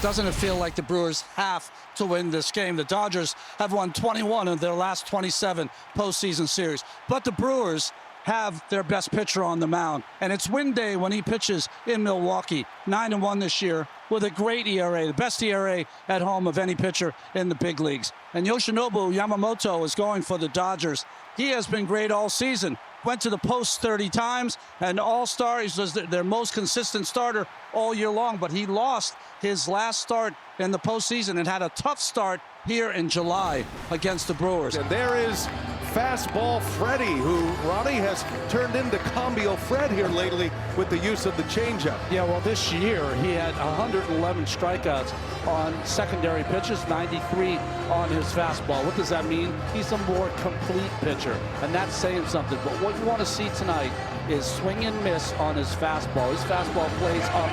Doesn't it feel like the Brewers have to win this game? The Dodgers have won 21 of their last 27 postseason series. But the Brewers have their best pitcher on the mound. And it's win day when he pitches in Milwaukee. 9-1 this year with a great ERA, the best ERA at home of any pitcher in the big leagues. And Yoshinobu Yamamoto is going for the Dodgers. He has been great all season. Went to the post 30 times, and All-Star. He was their most consistent starter all year long, but he lost his last start in the postseason and had a tough start here in July against the Brewers. And there is fastball Freddie, who Ronnie has turned into Combio Fred here lately with the use of the changeup. Yeah, well, this year he had 111 strikeouts on secondary pitches, 93 on his fastball. What does that mean? He's a more complete pitcher, and that's saying something. But what you want to see tonight is swing and miss on his fastball. His fastball plays up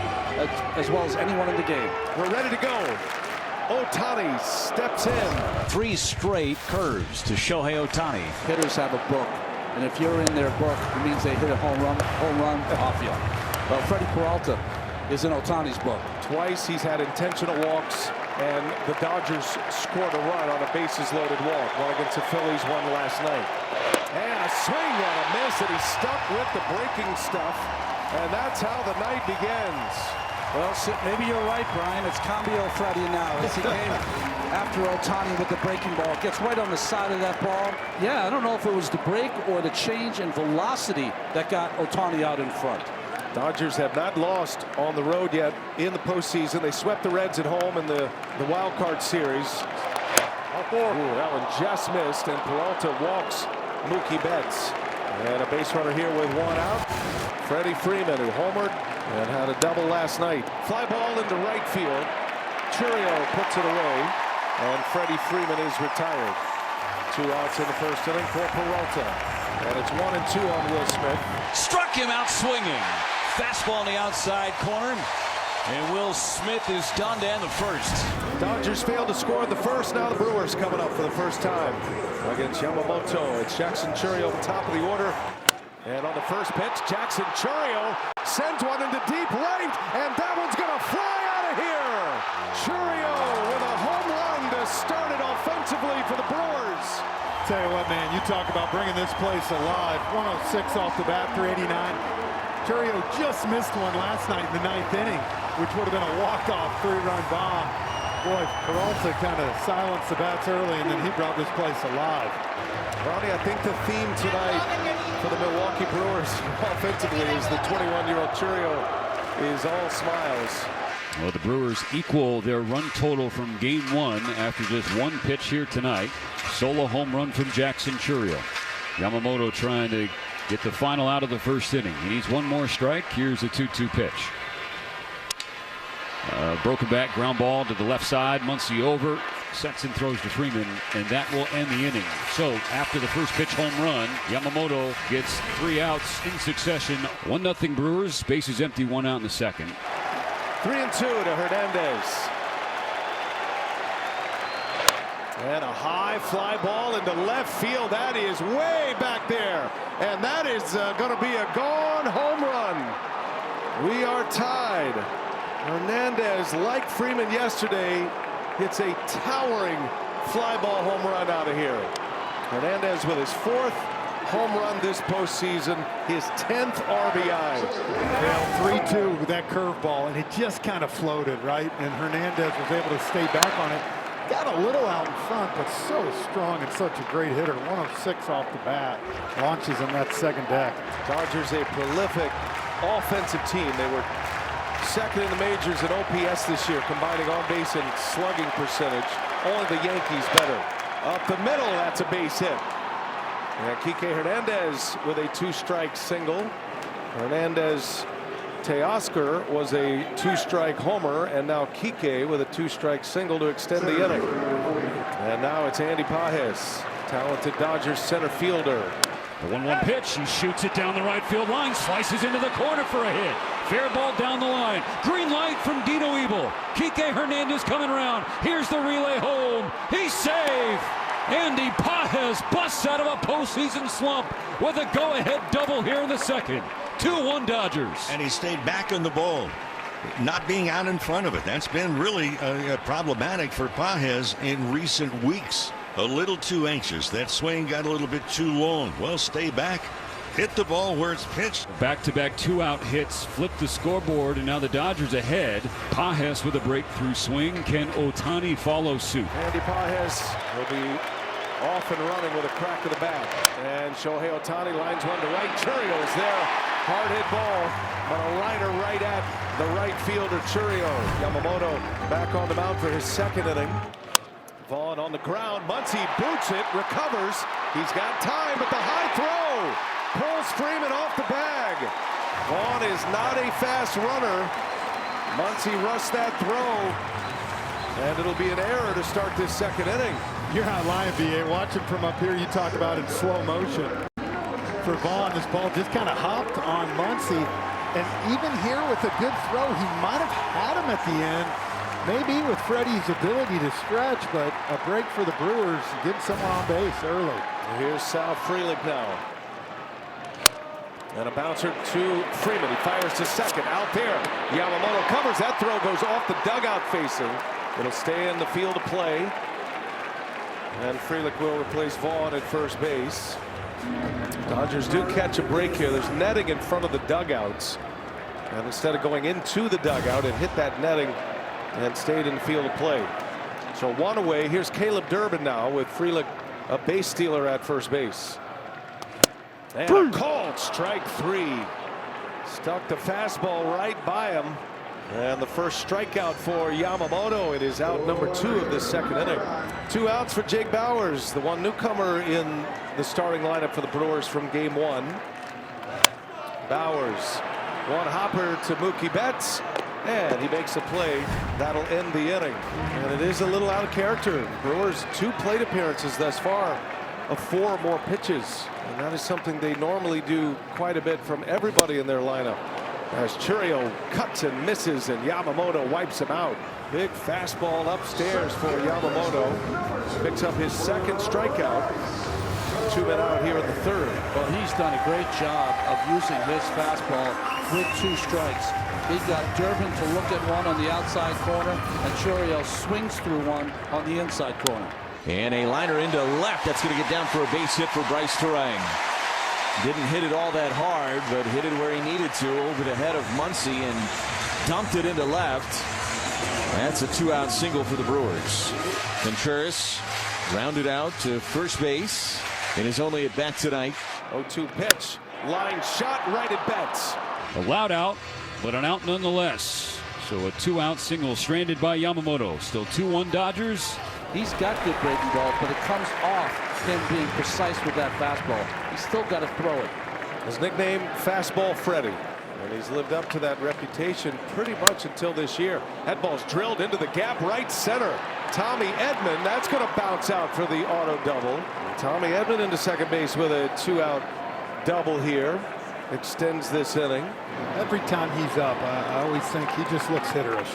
as well as anyone in the game. We're ready to go. Ohtani steps in. 3 straight curves to Shohei Ohtani. Hitters have a book, and if you're in their book, it means they hit a home run off you. Well, Freddie Peralta is in Ohtani's book. Twice he's had intentional walks, and the Dodgers scored a run on a bases-loaded walk. One against the Phillies, one last night. And a swing on a miss, and he's stuck with the breaking stuff, and that's how the night begins. Well, maybe you're right, Brian. It's Combio Freddie now. As he came after Ohtani with the breaking ball. Gets right on the side of that ball. Yeah, I don't know if it was the break or the change in velocity that got Ohtani out in front. Dodgers have not lost on the road yet in the postseason. They swept the Reds at home in the wild card series. Ooh, that one just missed, and Peralta walks Mookie Betts. And a base runner here with one out. Freddie Freeman, who homered and had a double last night. Fly ball into right field. Churio puts it away, and Freddie Freeman is retired. 2 outs in the first inning for Peralta. And it's 1-2 on Will Smith. Struck him out swinging. Fastball in the outside corner. And Will Smith is done to end the first. Dodgers failed to score in the first. Now the Brewers coming up for the first time against Yamamoto. It's Jackson Churio at the top of the order. And on the first pitch, Jackson Churio sends one into deep right, and that one's going to fly out of here. Churio with a home run to start it offensively for the Brewers. Tell you what, man, you talk about bringing this place alive. 106 off the bat for 89. Churio just missed one last night in the 9th inning, which would have been a walk-off 3-run bomb. Boy, Peralta kind of silenced the bats early, and then he brought this place alive. Ronnie, I think the theme tonight for the Milwaukee Brewers offensively is the 21-year-old Churio is all smiles. Well, the Brewers equal their run total from Game 1 after just one pitch here tonight. Solo home run from Jackson Churio. Yamamoto trying to get the final out of the first inning. He needs one more strike. Here's a 2-2 pitch. Broken back ground ball to the left side. Muncy over. Sexton throws to Freeman, and that will end the inning. So after the first pitch home run, Yamamoto gets 3 outs in succession. 1-0 Brewers. Bases empty, 1 out in the second. 3-2 to Hernandez. And a high fly ball into left field. That is way back there. And that is going to be a gone home run. We are tied. Hernandez, like Freeman yesterday, hits a towering fly ball home run out of here. Hernandez with his 4th home run this postseason, his 10th RBI. Well, 3-2 with that curveball, and it just kind of floated, right? And Hernandez was able to stay back on it. Got a little out in front, but so strong and such a great hitter. 106 off the bat. Launches in that second deck. Dodgers a prolific offensive team. They were second in the majors in OPS this year, combining on-base and slugging percentage. Only the Yankees better. Up the middle, that's a base hit. And Kike Hernandez with a 2-strike single. Hernandez Teoscar was a 2-strike homer, and now Kike with a 2-strike single to extend the inning. And now it's Andy Pages, talented Dodgers center fielder. The 1-1 pitch. He shoots it down the right field line. Slices into the corner for a hit. Fair ball down the line. Green light from Dino Ebel. Kike Hernandez coming around. Here's the relay home. He's safe. Andy Pages busts out of a postseason slump with a go-ahead double here in the second. 2-1 Dodgers. And he stayed back in the bowl. not being out in front of it. That's been really problematic for Pages in recent weeks. A little too anxious. That swing got a little bit too long. Well, stay back. Hit the ball where it's pitched. Back-to-back two-out hits flipped the scoreboard, and now the Dodgers ahead. Pages with a breakthrough swing. Can Ohtani follow suit? Andy Pages will be off and running with a crack of the bat. And Shohei Ohtani lines one to right. Churriel is there. Hard hit ball, but a liner right at the right fielder, Churriel. Yamamoto back on the mound for his second inning. Vaughn on the ground. Muncy boots it, recovers. He's got time, but the high throw pulls Freeman off the bag. Vaughn is not a fast runner. Muncy rushed that throw, and it'll be an error to start this second inning. You're not lying, B.A. Watching from up here, you talk about in slow motion. For Vaughn, this ball just kind of hopped on Muncy. And even here with a good throw, he might have had him at the end. Maybe with Freddie's ability to stretch, but a break for the Brewers, getting someone on base early. Here's Sal Frelick now. And a bouncer to Freeman. He fires to second. Out there. Yamamoto covers. That throw goes off the dugout facing. It'll stay in the field of play. And Frelick will replace Vaughn at first base. Dodgers do catch a break here. There's netting in front of the dugouts. And instead of going into the dugout, it hit that netting and stayed in the field of play. So one away. Here's Caleb Durbin now with Frelick, a base stealer at first base. And a called strike three. Stuck the fastball right by him. And the first strikeout for Yamamoto. It is out number 2 of this second inning. 2 outs for Jake Bauers, the one newcomer in the starting lineup for the Brewers from game 1. Bauers, one hopper to Mookie Betts, and he makes a play that'll end the inning. And it is a little out of character. Brewers 2 plate appearances thus far of 4 or more pitches, and that is something they normally do quite a bit from everybody in their lineup. As Churriel cuts and misses, and Yamamoto wipes him out. Big fastball upstairs for Yamamoto. Picks up his second strikeout. 2 men out here in the third. Well, he's done a great job of using his fastball with 2 strikes. He got Durbin to look at one on the outside corner, and Churriel swings through one on the inside corner. And a liner into left. That's going to get down for a base hit for Bryce Terang. Didn't hit it all that hard, but hit it where he needed to, over the head of Muncy, and dumped it into left. That's a 2-out single for the Brewers. Contreras rounded out to first base in his only at bat tonight. 0-2 pitch. Line shot right at Betts. A loud out, but an out nonetheless. So a 2-out single stranded by Yamamoto. Still 2-1 Dodgers. He's got good breaking balls, but it comes off him being precise with that fastball. He's still got to throw it. His nickname, Fastball Freddy. And he's lived up to that reputation pretty much until this year. That ball's drilled into the gap right center. Tommy Edman, that's going to bounce out for the auto double. Tommy Edman into second base with a 2-out double here. Extends this inning. Every time he's up, I always think he just looks hitterish.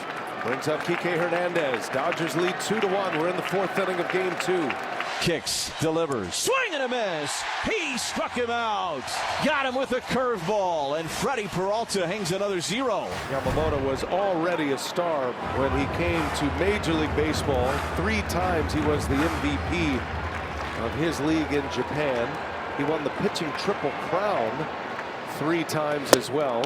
Brings up Kike Hernandez. Dodgers lead 2-1. We're in the 4th inning of game 2. Kicks, delivers, swing and a miss. He struck him out. Got him with a curveball, and Freddie Peralta hangs another 0. Yamamoto was already a star when he came to Major League Baseball. 3 times he was the MVP of his league in Japan. He won the pitching triple crown 3 times as well.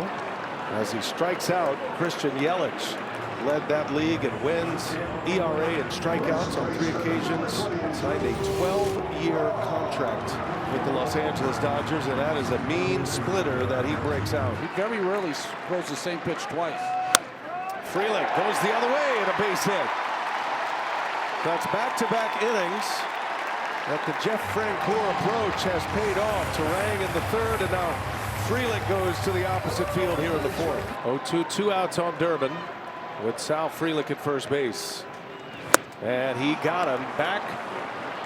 As he strikes out, Christian Yelich led that league in wins, ERA, and strikeouts on 3 occasions. Signed a 12-year contract with the Los Angeles Dodgers, and that is a mean splitter that he breaks out. He very rarely throws the same pitch twice. Frelick goes the other way and a base hit. That's back-to-back innings that the Jeff Francoeur approach has paid off. Terang in the 3rd, and now Frelick goes to the opposite field here in the 4th. 0-2, 2 outs on Durbin, with Sal Frelick at first base. And he got him. Back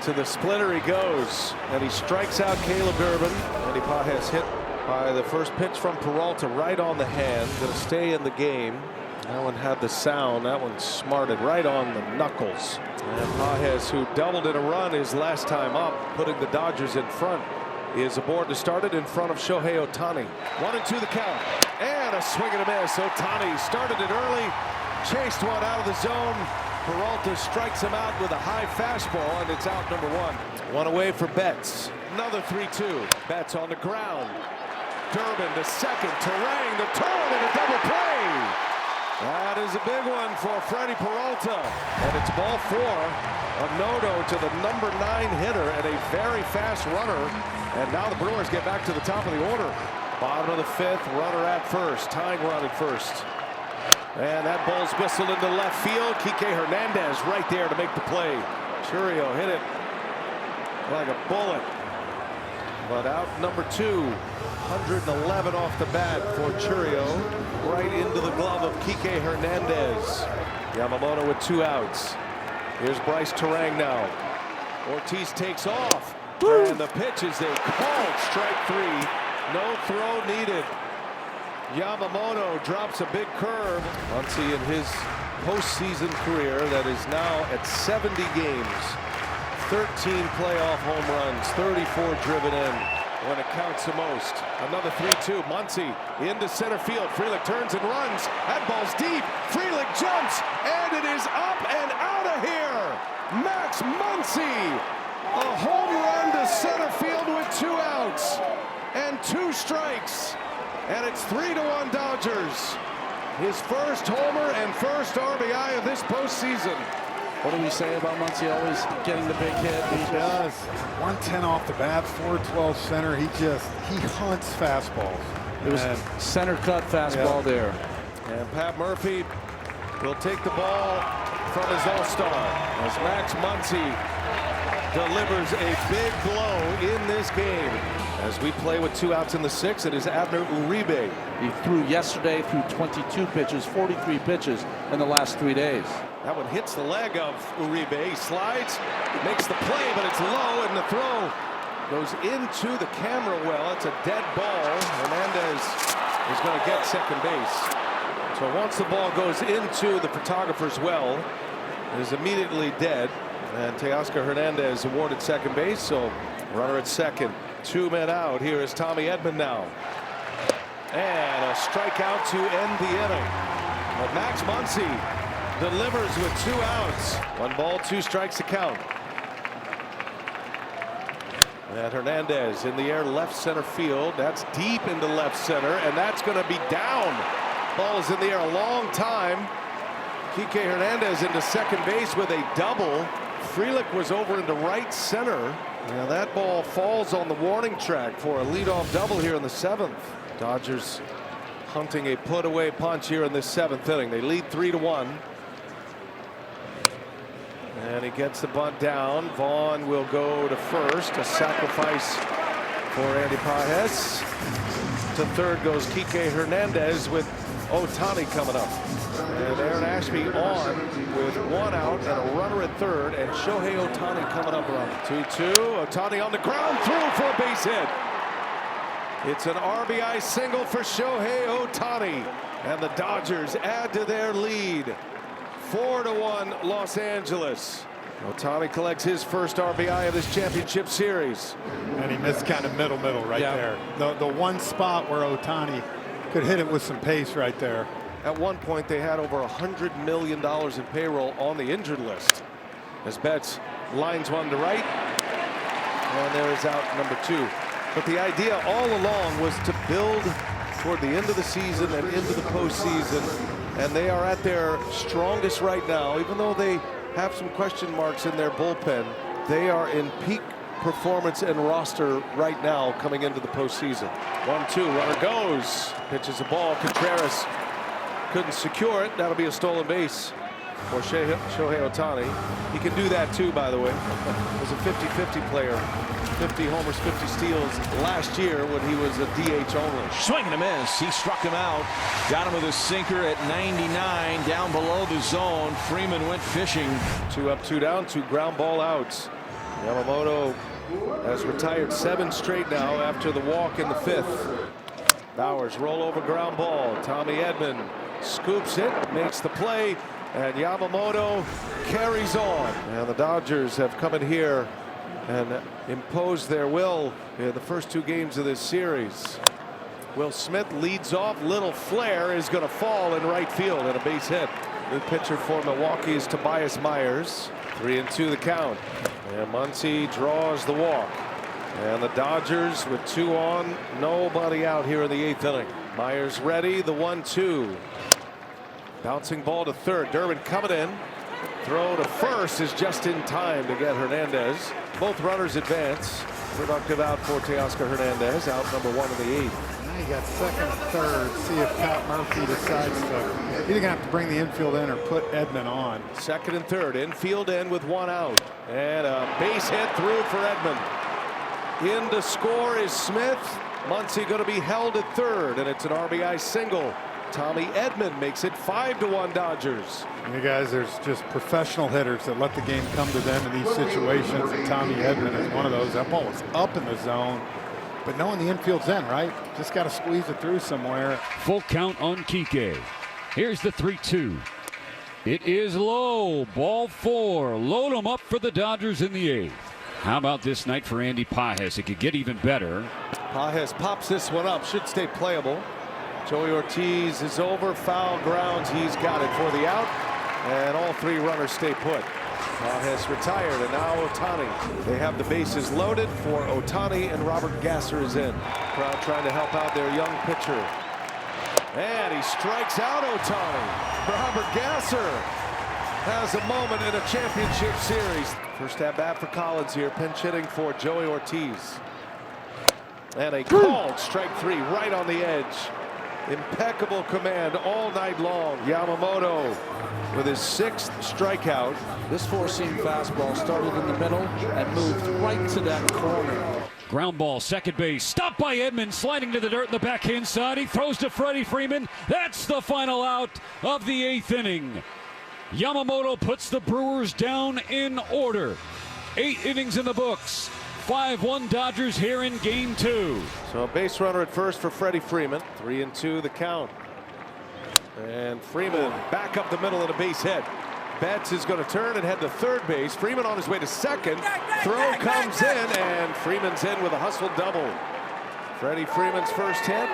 to the splitter he goes. And he strikes out Caleb Durbin. And Pages hit by the first pitch from Peralta right on the hand. Going to stay in the game. That one had the sound. That one smarted right on the knuckles. And Pages, who doubled in a run his last time up, putting the Dodgers in front, is aboard to start it in front of Shohei Ohtani. 1-2 the count. And And a swing and a miss. Ohtani started it early, chased one out of the zone. Peralta strikes him out with a high fastball, and it's out number one. One away for Betts. Another 3-2. Betts on the ground. Durbin to second. Turang the turn and a double play. That is a big one for Freddie Peralta. And it's ball four. A no-no to the number 9 hitter and a very fast runner. And now the Brewers get back to the top of the order. Bottom of the 5th, runner at first. Tying run at first. And that ball's whistled into left field. Kike Hernandez right there to make the play. Chourio hit it like a bullet. But out number 2. 111 off the bat for Chourio. Right into the glove of Kike Hernandez. Yamamoto with 2 outs. Here's Bryce Turang now. Ortiz takes off. And the pitch is a called strike 3. No throw needed. Yamamoto drops a big curve. Muncy in his postseason career that is now at 70 games. 13 playoff home runs, 34 driven in when it counts the most. Another 3-2. Muncy into center field. Frelick turns and runs. That ball's deep. Frelick jumps, and it is up and out of here. Max Muncy, a home run to center field with 2 outs and 2 strikes. And it's 3-1 Dodgers. His first homer and first RBI of this postseason. What do we say about Muncy always getting the big hit? He does. 110 off the bat, 412 center. He hunts fastballs. It was center cut fastball there. And Pat Murphy will take the ball from his all-star as Max Muncy delivers a big blow in this game. As we play with 2 outs in the 6th, it is Abner Uribe. He threw yesterday through 22 pitches, 43 pitches in the last 3 days. That one hits the leg of Uribe. He slides, makes the play, but it's low, and the throw goes into the camera well. It's a dead ball. Hernandez is going to get second base. So once the ball goes into the photographer's well, it is immediately dead. And Teoscar Hernandez awarded second base, so runner at second. 2 men out. Here is Tommy Edman now. And a strikeout to end the inning. But Max Muncy delivers with 2 outs. 1 ball, 2 strikes to count. And Hernandez in the air, left center field. That's deep into left center, and that's going to be down. Ball is in the air a long time. Kike Hernandez into second base with a double. Frelick was over into right center. Now that ball falls on the warning track for a leadoff double here in the 7th. Dodgers hunting a put-away punch here in this 7th inning. They lead 3-1. And he gets the bunt down. Vaughn will go to first. A sacrifice for Andy Pages. To third goes Kike Hernandez with Ohtani coming up. And Aaron Ashby on with 1 out and a runner at third. And Shohei Ohtani coming up around 2-2. Ohtani on the ground through for a base hit. It's an RBI single for Shohei Ohtani. And the Dodgers add to their lead. 4-1 Los Angeles. Ohtani collects his first RBI of this championship series. And he missed kind of middle right there. The one spot where Ohtani could hit it with some pace right there. At one point, they had over $100 million in payroll on the injured list. As Betts lines one to right. And there is out number 2. But the idea all along was to build toward the end of the season and into the postseason. And they are at their strongest right now, even though they have some question marks in their bullpen. They are in peak performance and roster right now coming into the postseason. 1-2, runner goes. Pitches the ball. Contreras couldn't secure it. That'll be a stolen base for Shohei Ohtani. He can do that too, by the way. Was a 50-50 player. 50 homers, 50 steals last year when he was a DH only. Swing and a miss. He struck him out. Got him with a sinker at 99 down below the zone. Freeman went fishing. 2 up, 2 down, 2 ground ball outs. Yamamoto has retired 7 straight now after the walk in the 5th. Bowers roll over ground ball. Tommy Edman scoops it, makes the play, and Yamamoto carries on. And the Dodgers have come in here and imposed their will in the first 2 games of this series. Will Smith leads off. Little flare is going to fall in right field and a base hit. New pitcher for Milwaukee is Tobias Myers. 3-2 the count. And Muncy draws the walk. And the Dodgers with 2 on, nobody out here in the 8th inning. Myers ready, the 1-2. Bouncing ball to third. Durbin coming in. Throw to first is just in time to get Hernandez. Both runners advance. Productive out for Teoscar Hernandez. Out number 1 in the 8th. Now you got second and third. See if Pat Murphy decides to either gonna have to bring the infield in or put Edman on. Second and third. Infield in with 1 out. And a base hit through for Edman. In to score is Smith. Muncy going to be held at third, and it's an RBI single. Tommy Edman makes it 5-1 Dodgers. You guys, there's just professional hitters that let the game come to them in these situations, and Tommy Edman is one of those. That ball was up in the zone, but knowing the infield's in, right? Just got to squeeze it through somewhere. Full count on Kike. Here's the 3-2. It is low. Ball 4. Load them up for the Dodgers in the 8th. How about this night for Andy Pages? It could get even better. Pages pops this one up. Should stay playable. Joey Ortiz is over. Foul grounds. He's got it for the out. And all 3 runners stay put. Pages retired, and now Ohtani. They have the bases loaded for Ohtani, and Robert Gasser is in. Crowd trying to help out their young pitcher. And he strikes out Ohtani. Robert Gasser has a moment in a championship series. First at bat for Collins here, pinch hitting for Joey Ortiz. And a called strike 3 right on the edge. Impeccable command all night long. Yamamoto with his 6th strikeout. This 4-seam fastball started in the middle and moved right to that corner. Ground ball, second base. Stopped by Edman, sliding to the dirt in the backhand side. He throws to Freddie Freeman. That's the final out of the 8th inning. Yamamoto puts the Brewers down in order. 8 innings in the books. 5-1 Dodgers here in game 2. So a base runner at first for Freddie Freeman. 3-2 the count. And Freeman back up the middle and a base hit. Betts is going to turn and head to third base. Freeman on his way to second. Throw comes in, and Freeman's in with a hustle double. Freddie Freeman's first hit.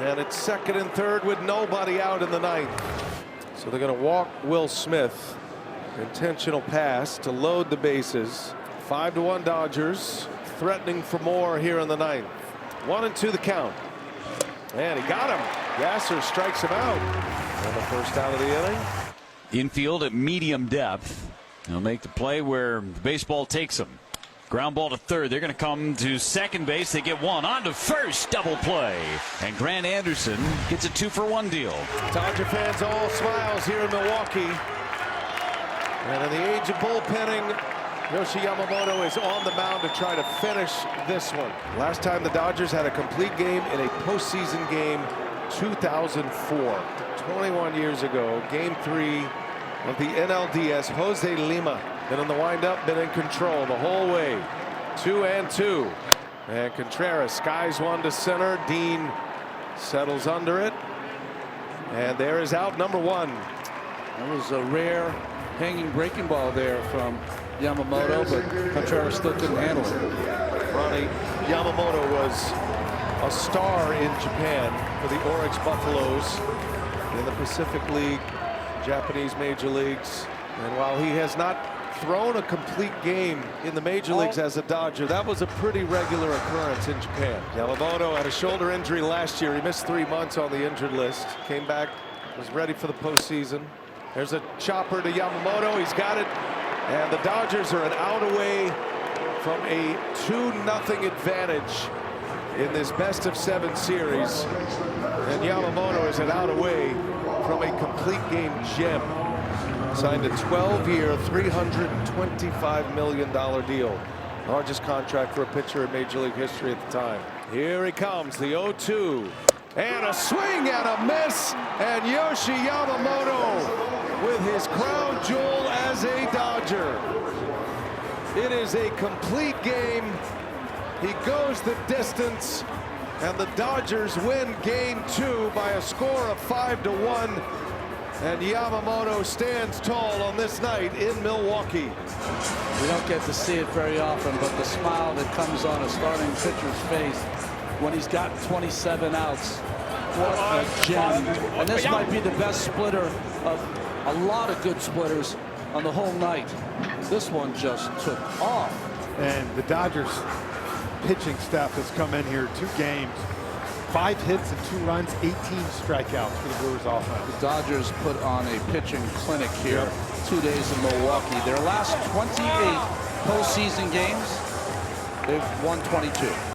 And it's second and third with nobody out in the 9th. So they're going to walk Will Smith. Intentional pass to load the bases. 5-1 Dodgers, threatening for more here in the 9th. 1-2 the count. And he got him. Gasser strikes him out. And the first out of the inning. Infield at medium depth. He'll make the play where the baseball takes him. Ground ball to third. They're going to come to second base. They get 1 on to first. Double play. And Grant Anderson gets a 2-for-1 deal. Dodger fans all smiles here in Milwaukee. And in the age of bullpenning, Yoshi Yamamoto is on the mound to try to finish this one. Last time the Dodgers had a complete game in a postseason game, 2004. 21 years ago, game 3 of the NLDS. Jose Lima been in the windup, been in control the whole way. 2-2. And Contreras skies one to center. Dean settles under it. And there is out number 1. That was a rare hanging breaking ball there from Yamamoto, but Contreras still couldn't handle it. Ronnie, Yamamoto was a star in Japan for the Oryx Buffaloes in the Pacific League, Japanese major leagues. And while he has not thrown a complete game in the major leagues as a Dodger, that was a pretty regular occurrence in Japan. Yamamoto had a shoulder injury last year. He missed 3 months on the injured list. Came back, was ready for the postseason. There's a chopper to Yamamoto. He's got it. And the Dodgers are an out away from a 2-0 advantage in this best-of-7 series. And Yamamoto is an out away from a complete game gem. Signed a 12-year, $325 million deal. Largest contract for a pitcher in Major League history at the time. Here he comes, the 0-2. And a swing and a miss. And Yoshi Yamamoto with his crown jewel as a Dodger. It is a complete game. He goes the distance. And the Dodgers win game 2 by a score of 5-1. And Yamamoto stands tall on this night in Milwaukee. We don't get to see it very often, but the smile that comes on a starting pitcher's face when he's got 27 outs. What a gem. And this might be the best splitter of a lot of good splitters on the whole night. This one just took off. And the Dodgers pitching staff has come in here 2 games, 5 hits and 2 runs, 18 strikeouts for the Brewers offense. The Dodgers put on a pitching clinic here 2 days in Milwaukee. Their last 28 postseason games, they've won 22.